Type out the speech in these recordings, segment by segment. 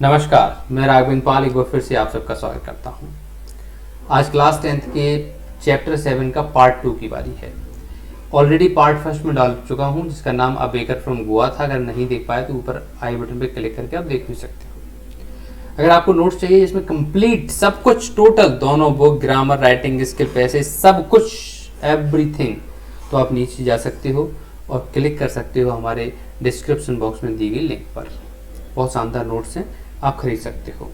नमस्कार, मैं राघवेंद्र पाल एक बार फिर से आप सबका स्वागत करता हूं। आज क्लास 10th के चैप्टर 7 का पार्ट 2 की बारी है। ऑलरेडी पार्ट फर्स्ट में डाल चुका हूं जिसका नाम अ बेकर फ्रॉम गोवा था। अगर नहीं देख पाए तो ऊपर आई बटन पे क्लिक करके आप देख भी सकते हो। अगर आपको नोट्स चाहिए जिसमें कंप्लीट सब कुछ टोटल दोनों बुक, ग्रामर, राइटिंग स्किल, पैसे सब कुछ एवरीथिंग, तो आप नीचे जा सकते हो और क्लिक कर सकते हो हमारे डिस्क्रिप्शन बॉक्स में दी गई लिंक पर। बहुत शानदार नोट्स हैं, आप खरीद सकते हो।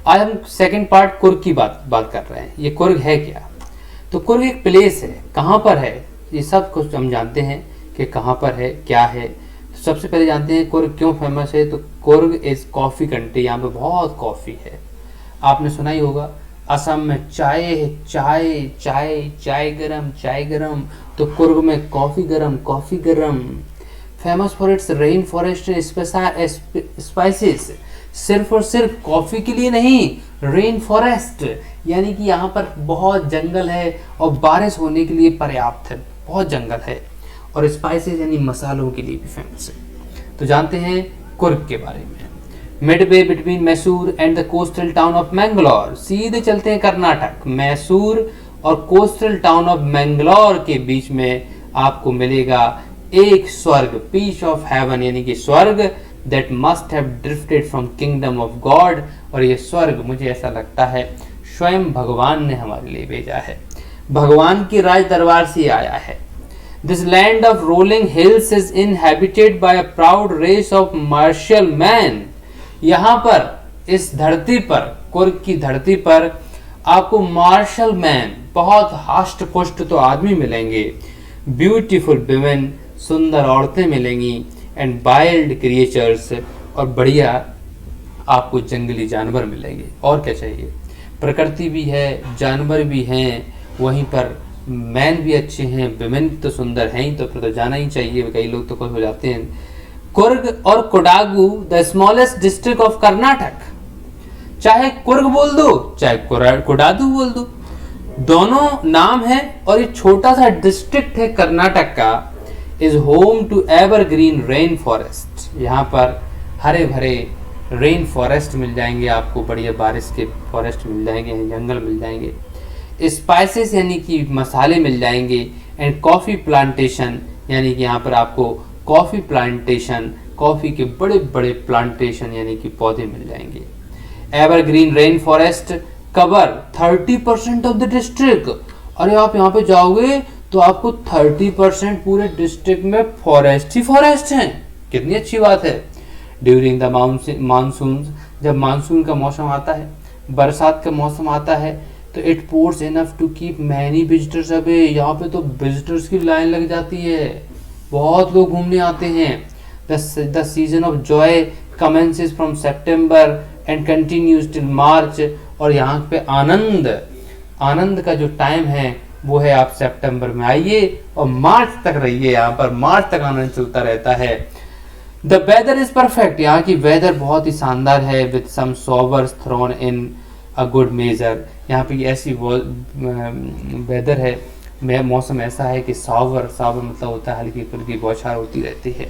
आज हम सेकंड पार्ट कुर्ग की बात कर रहे हैं। ये कुर्ग है क्या? तो कुर्ग एक प्लेस है। कहाँ पर है ये सब कुछ हम जानते हैं कि कहाँ पर है, क्या है। तो सबसे पहले जानते हैं कुर्ग क्यों फेमस है। तो कुर्ग इज कॉफ़ी कंट्री। यहाँ पे बहुत कॉफ़ी है। आपने सुना ही होगा असम में चाय है, चाय चाय चाय गरम, चाय गरम। तो कुर्ग में कॉफ़ी गरम, कॉफ़ी गरम। Famous for its rain forest spices. सिर्फ और सिर्फ कॉफ़ी के लिए नहीं, रेन फॉरेस्ट यानी कि यहाँ पर बहुत जंगल है और बारिश होने के लिए पर्याप्त है, बहुत जंगल है। और स्पाइसेस यानी मसालों के लिए भी फेमस है। तो जानते हैं कुर्ग के बारे में। Midway between Mysore and the coastal town of Mangalore. सीधे चलते हैं कर्नाटक। मैसूर और कोस्टल टाउन ऑफ मैंगलोर के बीच में आपको मिलेगा एक स्वर्ग, पीस ऑफ हेवन यानी कि स्वर्ग, that must have drifted from kingdom of God. और ये स्वर्ग मुझे ऐसा लगता है स्वयं भगवान ने हमारे लिए भेजा है, भगवान की राज दरबार से आया है। This land of rolling hills is inhabited by a proud race of martial man. यहाँ पर इस धरती पर, कुर्ग की धरती पर आपको मार्शल मैन, बहुत हाष्ट पुष्ट तो आदमी मिलेंगे, ब्यूटीफुल विमेन, सुंदर औरतें मिलेंगी, एंड वाइल्ड क्रिएचर्स, और बढ़िया आपको जंगली जानवर मिलेंगे। और क्या चाहिए? प्रकृति भी है, जानवर भी हैं, वहीं पर मैन भी अच्छे हैं, विमेन तो सुंदर हैं ही, तो फिर तो जाना ही चाहिए। कई लोग तो खुश हो जाते हैं। कुर्ग और Kodagu the smallest district of Karnataka. चाहे कुर्ग बोल दो चाहे कोडागु बोल दो, दोनों नाम है। और ये छोटा सा डिस्ट्रिक्ट है कर्नाटक का। Is home to evergreen rain forest. यहाँ पर हरे भरे रेन फॉरेस्ट मिल जाएंगे आपको, बढ़िया बारिश के फॉरेस्ट मिल जाएंगे, जंगल मिल जाएंगे। स्पाइसेस यानी कि मसाले मिल जाएंगे, एंड कॉफ़ी प्लांटेशन यानी कि यहाँ पर आपको कॉफ़ी प्लांटेशन, कॉफ़ी के बड़े बड़े प्लांटेशन यानी कि पौधे मिल जाएंगे। Evergreen rain forest cover 30% of the district. अरे आप यहाँ पे जाओगे तो आपको 30% पूरे डिस्ट्रिक्ट में फॉरेस्ट ही फॉरेस्ट हैं। कितनी अच्छी बात है। ड्यूरिंग द मानसून, जब मानसून का मौसम आता है, बरसात का मौसम आता है, तो it pours enough to keep many visitors away. यहाँ पे तो विजिटर्स की लाइन लग जाती है, बहुत लोग घूमने आते हैं। The season of Joy commences from September and continues till March. और यहाँ पे आनंद का जो टाइम है वो है, आप सितंबर में आइए और मार्च तक रहिए। यहाँ पर मार्च तक आनंद चलता रहता है। The weather is perfect. यहाँ की वेदर बहुत ही शानदार है। With some showers thrown in a good measure. यहाँ पे ऐसी वेदर है, मौसम ऐसा है कि शॉवर मतलब होता है हल्की फुल्की बौछार होती रहती है।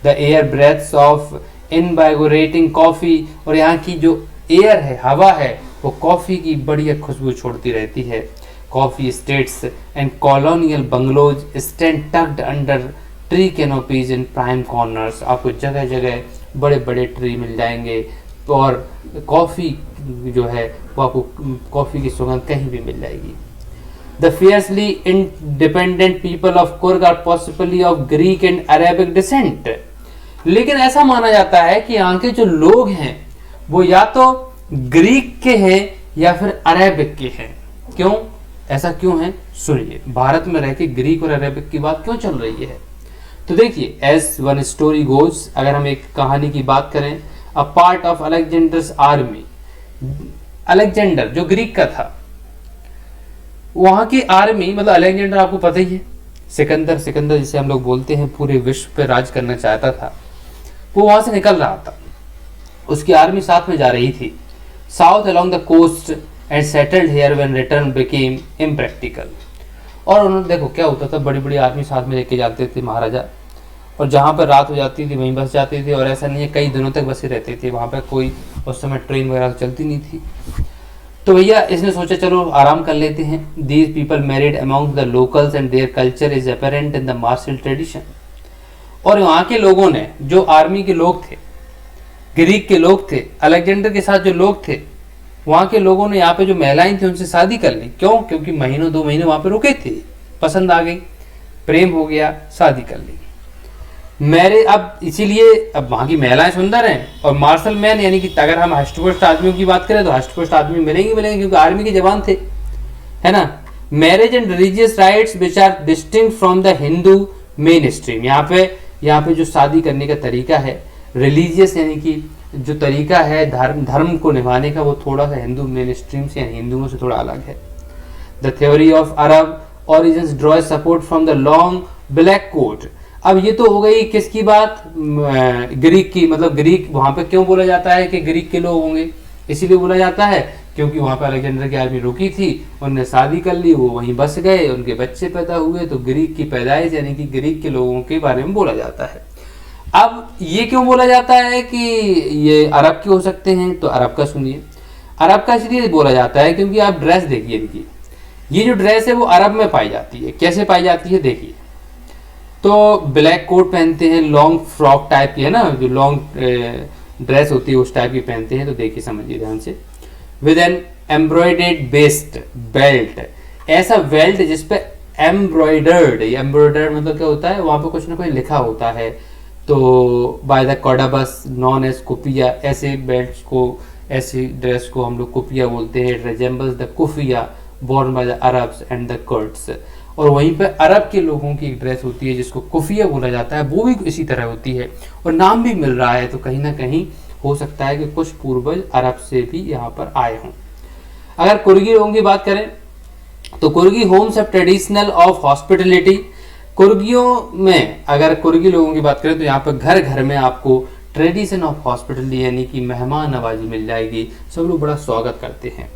The air breaths of invigorating coffee. और यहाँ की जो एयर है, हवा है, वो कॉफी की बढ़िया खुशबू छोड़ती रहती है। Coffee estates and colonial bungalows stand tucked under tree canopies in prime corners. आपको जगह जगह बड़े बड़े ट्री मिल जाएंगे, और कॉफ़ी जो है वो आपको कॉफ़ी की सुगंध कहीं भी मिल जाएगी। The fiercely independent people of Coorg are possibly of Greek and Arabic descent. लेकिन ऐसा माना जाता है कि यहाँ के जो लोग हैं वो या तो ग्रीक के हैं या फिर अरेबिक के हैं। क्यों? ऐसा क्यों है? सुनिए। भारत में रहकर ग्रीक और अरेबिक की बात क्यों चल रही है? तो देखिए, एज वन स्टोरी गोज, अगर हम एक कहानी की बात करें, a part of Alexander's army. Alexander जो ग्रीक का था, वहां की आर्मी, मतलब अलेक्जेंडर आपको पता ही है, सिकंदर जिसे हम लोग बोलते हैं, पूरे विश्व पे राज करना चाहता था। वो वहां से निकल रहा था, उसकी आर्मी साथ में जा रही थी south along the coast and settled here when return became impractical. और उन्होंने, देखो क्या होता था, बड़ी बड़ी आर्मी साथ में लेके जाते थे महाराजा, और जहाँ पर रात हो जाती थी वहीं बस जाते थे। और ऐसा नहीं है, कई दिनों तक बसे रहते थे वहाँ पर, कोई उस समय ट्रेन वगैरह तो चलती नहीं थी। तो भैया इसने सोचा चलो आराम कर लेते हैं। These people married among the locals and their culture is apparent in the martial tradition. और वहाँ के लोगों ने, जो आर्मी के लोग थे, ग्रीक के लोग थे, अलेक्जेंडर के साथ जो लोग थे, वहाँ के लोगों ने यहाँ पे जो महिलाएं थी उनसे शादी कर ली। क्यों? क्योंकि महीनों 2 महीने वहाँ पे रुके थे, पसंद आ गई, प्रेम हो गया, शादी कर ली। मेरे अब इसीलिए अब वहाँ की महिलाएं सुंदर हैं और मार्शल मैन यानी कि अगर हम हष्टपुष्ट आदमियों की बात करें तो हष्टपुष्ट आदमी मिलेंगे क्योंकि आर्मी के जवान थे, है ना। Marriage and religious rites which are distinct from the Hindu mainstream. यहाँ पे जो शादी करने का तरीका है, रिलीजियस यानी कि जो तरीका है धर्म को निभाने का, वो थोड़ा सा हिंदू मेन स्ट्रीम से यानी हिंदुओं से थोड़ा अलग है। The theory of Arab origins draws support from the long black coat। अब ये तो हो गई किसकी बात? ग्रीक की। मतलब ग्रीक वहां पे क्यों बोला जाता है कि ग्रीक के लोग होंगे? इसीलिए बोला जाता है क्योंकि वहां पे अलेक्जेंडर की आर्मी रुकी थी, उन्होंने शादी कर ली, वो वहीं बस गए, उनके बच्चे पैदा हुए, तो ग्रीक की पैदाइश यानी कि ग्रीक के लोगों के बारे में बोला जाता है। अब ये क्यों बोला जाता है कि ये अरब के हो सकते हैं? तो अरब का सुनिए। अरब का इसलिए बोला जाता है क्योंकि आप ड्रेस देखिए इनकी, ये जो ड्रेस है वो अरब में पाई जाती है। कैसे पाई जाती है देखिए, तो ब्लैक कोट पहनते हैं, लॉन्ग फ्रॉक टाइप की, है ना, जो लॉन्ग ड्रेस होती है उस टाइप की पहनते हैं। तो देखिए समझिए ध्यान से, with an embroidered vest belt, ऐसा बेल्ट जिसपे एम्ब्रॉयडर्ड मतलब क्या होता है, वहां पे कुछ ना कुछ लिखा होता है। तो by the Kodavas known as kupya, ऐसे बेल्ट को, ऐसी ड्रेस को हम लोग कुफिया बोलते हैं। It resembles the kupya born by the Arabs and the Kurds। और वहीं पे अरब के लोगों की एक ड्रेस होती है जिसको कुफिया बोला जाता है, वो भी इसी तरह होती है और नाम भी मिल रहा है। तो कहीं ना कहीं हो सकता है कि कुछ पूर्वज अरब से भी यहाँ पर आए हों। अगर कुर्गी लोगों की बात करें तो Coorgi homes of traditional of hospitality. कुर्गियों में अगर कुर्गी लोगों की बात करें तो यहाँ पर घर घर में आपको ट्रेडिशन ऑफ हॉस्पिटलिटी यानी कि मेहमान नवाजी मिल जाएगी। सब लोग बड़ा स्वागत करते हैं।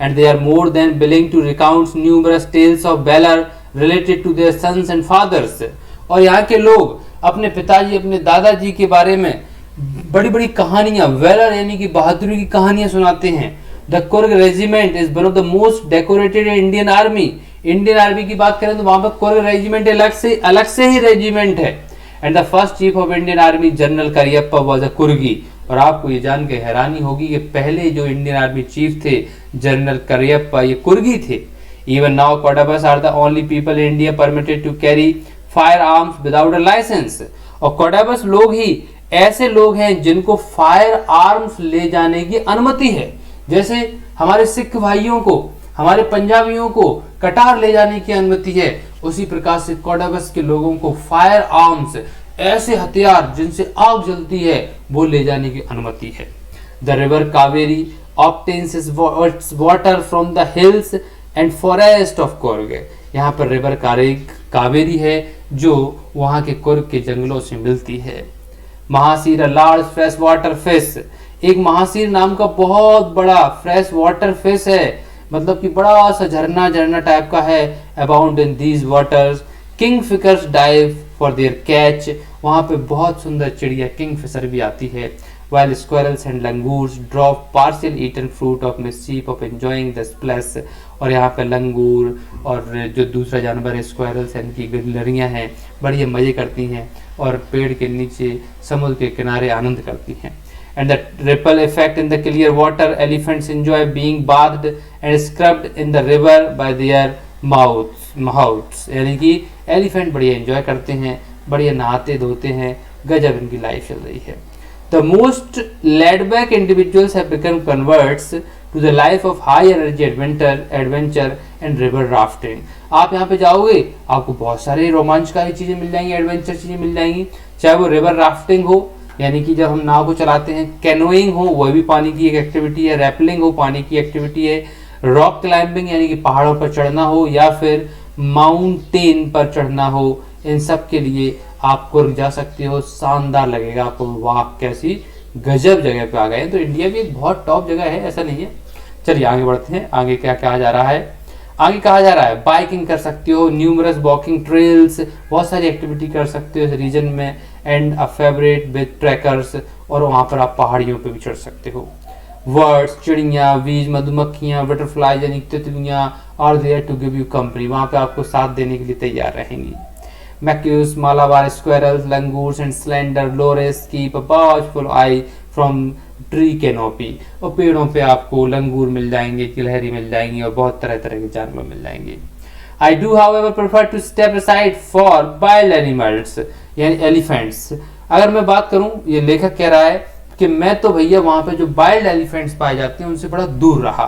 And they are more than willing to recount numerous tales of valor related to their sons and fathers। और यहाँ के लोग अपने पिताजी, अपने दादाजी के बारे में बड़ी बड़ी कहानियां, वेलर यानी कि बहादुरी की कहानियां सुनाते हैं। The Coorg regiment is one of the most decorated Indian army. Indian army की बात करें तो वहां पर कुर्ग रेजिमेंट अलग से ही रेजिमेंट है। And the first chief of Indian army general Cariappa was a Coorgi. और आपको ये जान के हैरानी होगी कि पहले जो इंडियन आर्मी चीफ थे जनरल करियप्पा, ये कुर्गी थे। Even now Kodavas are the only people in India permitted to carry firearms without a licence. और कोडाबस लोग ही ऐसे लोग हैं जिनको फायर आर्म्स ले जाने की अनुमति है। जैसे हमारे सिख भाइयों को, हमारे पंजाबियों को कटार ले जाने की अनुमति है, उसी प्रकार से कोडाबस के लोगों को फायर आर्म्स, ऐसे हथियार जिनसे आग जलती है, वो ले जाने की अनुमति है। The river Kaveri obtains its water from the hills and forest of Coorg. यहाँ पर रिवर कावेरी है जो वहाँ के कुर्ग के जंगलों से मिलती है। Mahseer large fresh water fish, एक महासीर नाम का बहुत बड़ा फ्रेश वाटर फिश है, मतलब कि बड़ा सा झरना टाइप का है। Abound in these waters kingfishers dive for their catch. वहाँ पे बहुत सुंदर चिड़िया किंग फिशर भी आती है। while squirrels and langurs drop partial eaten fruit of mischief of enjoying the splash। और यहाँ पे लंगूर और जो दूसरा जानवर है स्क्वायरल्स यानी कि गिलहरियाँ हैं, बड़ी मज़े करती हैं और पेड़ के नीचे समुद्र के किनारे आनंद करती हैं। And the ripple effect in the clear water, elephants enjoy being bathed and scrubbed in the river by their mouths। यानी कि एलिफेंट बढ़िया एंजॉय करते हैं, बढ़िया नहाते धोते हैं, गजब इनकी लाइफ चल रही है। The most laid-back individuals have become converts to the life of high energy adventure and river rafting। आप यहाँ पे जाओगे आपको बहुत सारे रोमांचकारी चीजें मिल जाएंगी, एडवेंचर चीजें मिल जाएंगी, चाहे वो रिवर राफ्टिंग हो यानी कि जब हम नाव को चलाते हैं, कैनोइंग हो वह भी पानी की एक एक्टिविटी है, रैपलिंग हो पानी की एक्टिविटी है, रॉक क्लाइंबिंग यानी कि पहाड़ों पर चढ़ना हो या फिर माउंटेन पर चढ़ना हो, इन सब के लिए आप कुर्ग जा सकते हो। शानदार लगेगा आपको, वाह कैसी गजब जगह पे आ गए हैं। तो इंडिया भी एक बहुत टॉप जगह है, ऐसा नहीं है। चलिए आगे बढ़ते हैं। आगे क्या कहा जा रहा है? आगे कहा जा रहा है बाइकिंग कर सकते हो, न्यूमरस वॉकिंग ट्रेल्स, बहुत सारी एक्टिविटी कर सकते हो इस रीजन में। And a favourite with trekkers, और वहाँ पर आप पहाड़ियों पे भी चढ़ सकते हो। वर्ड्स, चिड़िया, बीज, मधुमक्खियाँ, बटरफ्लाई यानी तितलियाँ are there to give you company, वहाँ पे आपको साथ देने के लिए तैयार रहेंगी। Macaques, Malabar squirrels, langurs and slender lorises keep a watchful eye from tree canopy, और पेड़ों पे आपको लंगूर मिल जाएंगे, गिलहरी मिल जाएंगी और बहुत तरह तरह के जानवर मिल जाएंगे। I do however prefer to step aside for wild animals, यानी एलिफेंट्स। अगर मैं बात करूं, ये लेखक कह रहा है कि मैं तो भैया वहां पे जो वाइल्ड एलिफेंट्स पाए जाते हैं उनसे बड़ा दूर रहा।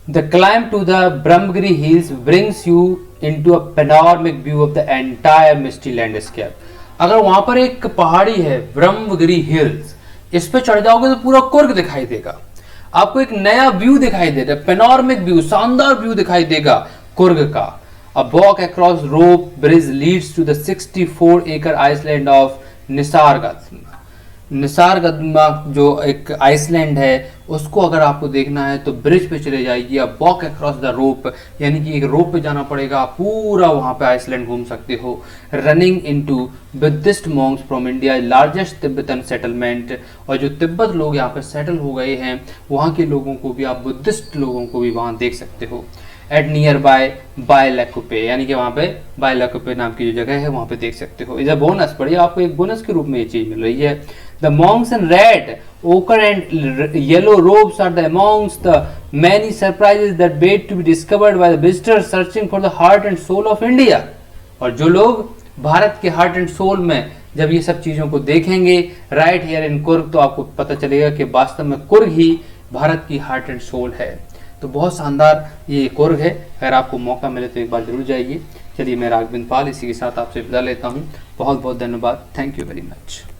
The climb to the Brahmagiri hills brings you into a panoramic view of the entire misty landscape. अगर वहां पर एक पहाड़ी है ब्रह्मगिरी हिल्स, इस पे चढ़ जाओगे तो पूरा कुर्ग दिखाई देगा, आपको एक नया व्यू दिखाई देगा, पेनोरामिक व्यू, शानदार व्यू दिखाई देगा कुर्ग का। A walk across rope bridge leads to the 64-acre island of निसारगढ़। निसारगढ़ जो एक आइसलैंड है उसको अगर आपको देखना है तो ब्रिज पे चले जाइए, आप वॉक अक्रॉस द रोप, यानी कि एक रोप पे जाना पड़ेगा, आप पूरा वहाँ पे आइसलैंड घूम सकते हो। Running into Buddhist Monks from India largest Tibetan settlement, और जो तिब्बत लोग यहाँ पे सेटल हो गए हैं वहाँ के लोगों को भी, आप बुद्धिस्ट लोगों को भी वहाँ देख सकते हो। एट नियर बाय बायलाकुपे, यानी कि वहाँ पे बायलाकुपे नाम की जो जगह है वहाँ पे देख सकते हो। इज अ बोनस, पढ़िए आपको एक बोनस के रूप में ये चीज मिल रही है। The Monks in red, ochre and yellow robes are the amongst the many surprises that wait to be discovered by the visitors searching for the heart and soul of India। और जो लोग भारत के हार्ट एंड सोल में जब ये सब चीजों को देखेंगे राइट हियर इन कुर्ग, तो आपको पता चलेगा कि वास्तव में कुर्ग ही भारत की हार्ट एंड सोल है। तो बहुत शानदार ये कुर्ग है, अगर आपको मौका मिले तो एक बार जरूर जाइए। चलिए मैं राघवेंद्र पाल इसी के साथ आपसे विदा लेता हूँ। बहुत बहुत धन्यवाद, थैंक यू वेरी मच।